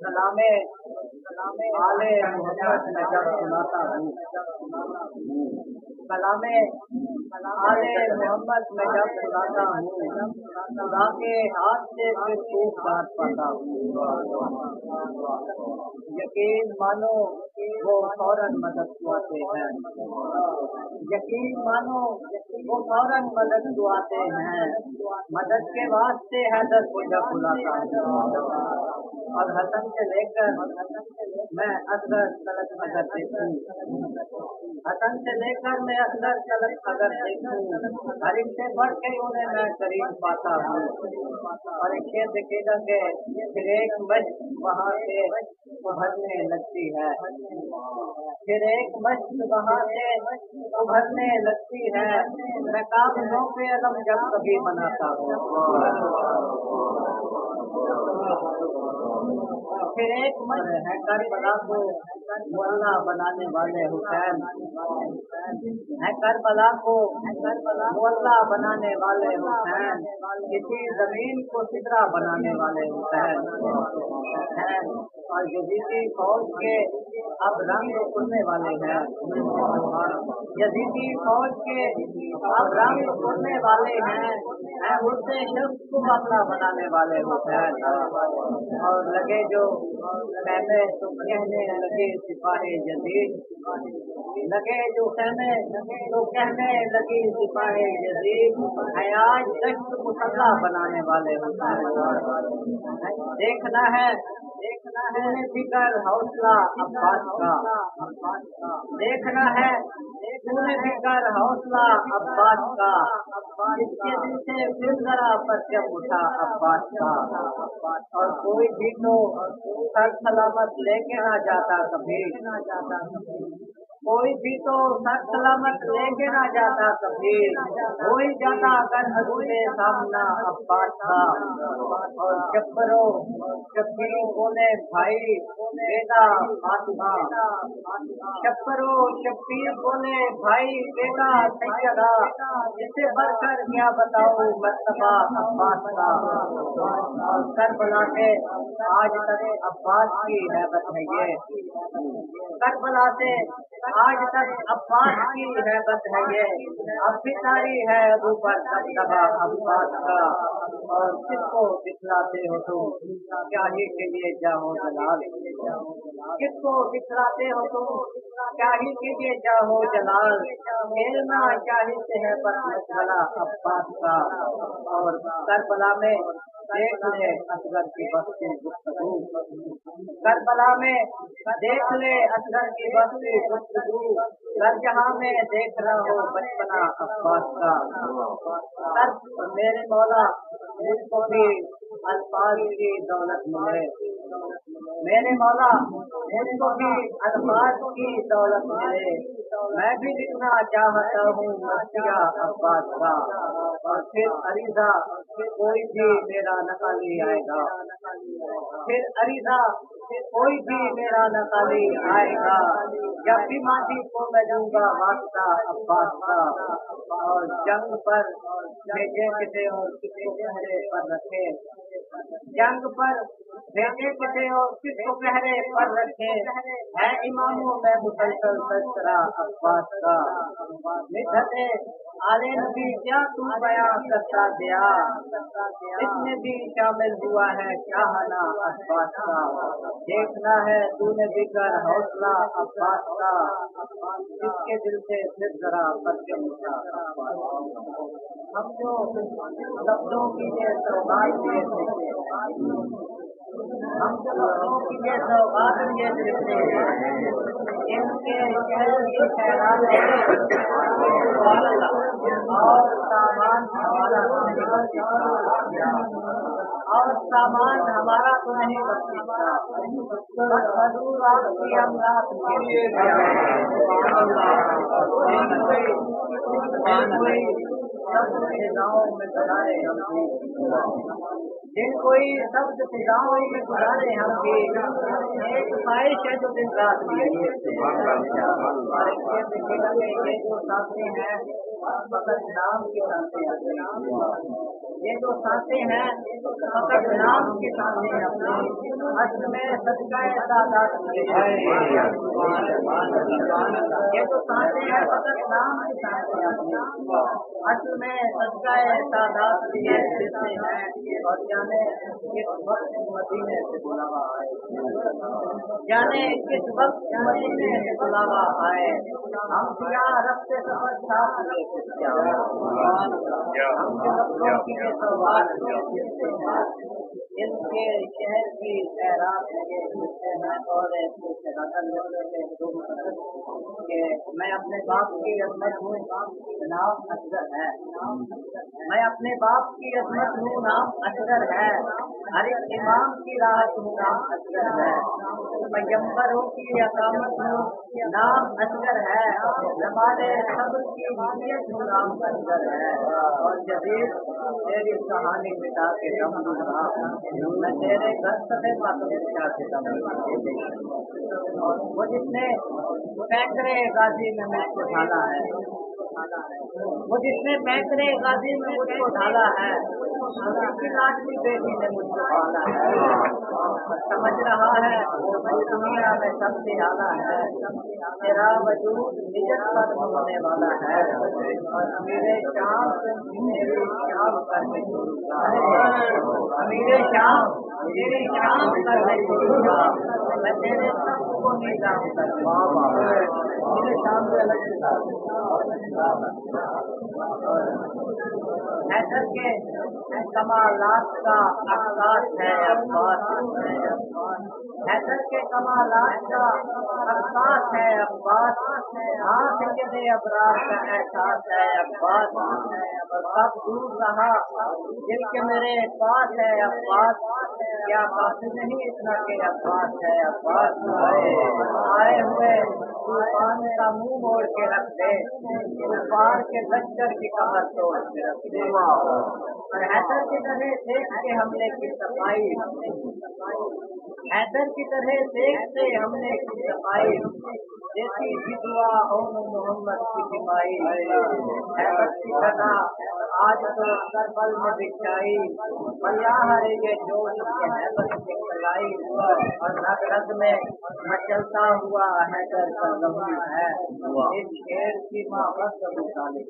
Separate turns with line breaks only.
کلامے آلے محمد میں جب سناتا ہوں، کلامے آلے محمد میں جب سناتا ہوں، خدا کے ہاتھ سے پھر خوب بات پاتا ہوں۔ یقین مانو وہ فوراً مدد کو آتے ہیں، یقین مانو وہ فوراً مدد کو آتے ہیں، مدد کے واسطے حیدر کو جب بلاتا ہوں، اور حسن سے لے کر میں اصغر تلک اگر دیکھوں، حسن سے لے کر میں اصغر تلک اگر دیکھوں، ہر ایک سے بڑھ کے انہیں میں قریب پاتا ہوں۔ اور ایک شعر دیکھے گا کہ پھر ایک مشق وہاں سے ابھرنے لگتی ہے، پھر ایک مشق وہاں سے ابھرنے لگتی ہے، میں قابلوں پہ علم جب کبھی بناتا ہوں۔ پھر ایک مشق ہے کربلا کو مولا بنانے والے حسین، ہے کربلا کو مولا بنانے والے حسین، کسی زمین کو سدرا بنانے والے حسین، اور یزیدی فوج کے اب رنگ اڑنے والے ہیں، یزیدی فوج کے اب رنگ اڑنے والے ہیں، مردے شخص کو اپنا بنانے والے حسین، اور لگے جو کہنے تو کہنے لگے سپاہی یزید، لگے جو کہنے تو کہنے لگی سپاہی یزید، ہے آج دشت مسلح بنانے والے حسین۔ دیکھنا ہے نے فکر حوصلہ عباس کا، دیکھنا ہے نے فکر حوصلہ عباس کا، اس کے دل سے پھر ذرا پرچم اٹھا عباس کا، اور کوئی بھی تو سر سلامت لے کے نہ جاتا کبھی، کوئی بھی تو سر سلامت لے کے نہ جاتا کبھی، ہو ہی جاتا اگر حضور سامنا عباس کا، اور جبرو شبیر بولے بھائی بیٹا فاطمہ، جبرو شبیر بولے بھائی بیٹا سیدہ، جسے بڑھ کر کیا بتاؤ مرتبہ عباس کا، اور کربلا کے آج تک عباس کی ہیبت ہے یہ، کربلا سے آج تک عباس کی ہیبت ہے یہ، اب بھی جاری ہے اوپر دبدبا عباس کا، اور کس کو دکھلاتے ہو تم کیا ہی کے لیے جاؤ جلال، کس کو دکھلاتے ہو تم کیا ہی کے لیے جاؤ جلال، کھیلنا چاہی سے ہے پر مسئلہ عباس کا، اور کربلا میں دیکھ لے اصغر کی بستی گفتگو، کربلا میں دیکھ لے اصغر کی بستی گفتگو، در جہاں میں دیکھ رہا ہوں بچپنا عباس کا، میرے مولا مجھ کو بھی الفاظ کی دولت ملے، میرے مولا مجھ کو بھی الفاظ کی دولت ملے، میں بھی لکھنا چاہتا ہوں مرثیہ عباس کا، اور پھر عریضہ کوئی بھی میرا نقالی آئے گا، پھر عریضہ کوئی بھی میرا نقالی آئے گا، جب بھی ماضی کو میں دوں گا واسطہ عباس کا، اور جنگ پر بھیجے کسی اور کس کو پہرے پر رکھے، جنگ پر بھیجے کسی اور کس کو پہرے پر رکھے، ہے اماموں میں مسلسل تذکرہ عباس کا، مدحت آلے نبی کیا تو بیان کرتا گیا، اس میں بھی شامل ہوا ہے چاہنا عباس کا، دیکھنا ہے تو نے بھی کر حوصلہ عباس کا، جس کے دل سے پھر ذرا پرچم اٹھا عباس کا، ہم جو لفظوں کی یہ سوغات دیے تھے، ہم جو لفظوں کی یہ سوغات دیے تھے، ان کے چہروں کی خیرات اور سامان ہمارا اور سامان ہمارا تو نہیں بچتا، حضور آپ کی امداد کے لیے جن کوئی سبز فضاؤں میں گزارے ہم بھی، ایک خواہش ہے جو دن رات بھی یہ جو ساتھی ہیں فقط نام کے ساتھ یہ جو سانسیں ہیں فقط نام کی سانسیں ہیں اپنی، اصل میں صدقہ سعادت کی ہے۔ یہ جو سانسیں ہیں فقط نام کی سانسیں ہیں اپنی، اصل میں صدقہ سعادت کی ہے اور جانے کس وقت مدینے سے بلاوا آئے، جانے کس وقت مدینے سے بلاوا آئے، ہم کیا رب سے سفر ساتھ لے کے کیا ہم کے لفظوں کی یہ سوال ان کے شہر کی خیرات لگے اور کہ میں اپنے باپ کی عظمت ہوں نام اصغر ہے، میں اپنے باپ کی عظمت ہوں نام اصغر ہے، ہر ایک امام کی راحت ہوں نام اصغر ہے، پیغمبروں کی اقامت ہوں نام اصغر ہے، زمانے صبر کی نیت ہوں نام اصغر ہے، اور جدید تیری کہانی مٹا کے دم دوں گا میں تیرے گھر سبے باتوں مٹا کے دم دوں، اور وہ جس نے پیکرے غازی میں مجھ کو ڈھالا ہے، وہ جس نے پیکرے غازی میں مجھ کو ڈھالا ہے، اس کی لاڈلی بیٹی نے مجھ کو پالا ہے، سمجھ رہا ہے دنیا میں سب سے اعلیٰ ہے، تیرا وجود نجت پر ہونے والا ہے، اور میرے شام سے میری شام کر کے چھوڑوں گا، میرے شام میری شام کر کے چھوڑوں گا، میں تیرے سب کو نیلام کروں گا، میرے شام سے الگ حیدر کے کمالات کا احساس ہے عباس، حیدر کے کمالات کا احساس ہے عباس، ہاں سید ابرار کا احساس ہے عباس، اور کب دور رہا دل کے میرے پاس ہے عباس، کیا کافی نہیں اتنا کہ عباس ہے عباس، آئے ہوئے طوفان کا منہ موڑ کے رکھ دے، طوفان کے لشکر کی کمر توڑ کے رکھ دے، اور حیدر کی طرح دیکھ کے ہم نے کی صفائی، حیدر کی طرح دیکھ سے ہم نے کی صفائی، جیسی بھی دعا ہو محمد کی بیمائی، حیدر کی سزا آج تو کربل میں بچھائی، بیا ہر یہ جوش کے حیدر کی کلائی، اور رگ رگ میں مچلتا ہوا حیدر کا لمبی ہے، اس شیر کی ماں بس ابو طالب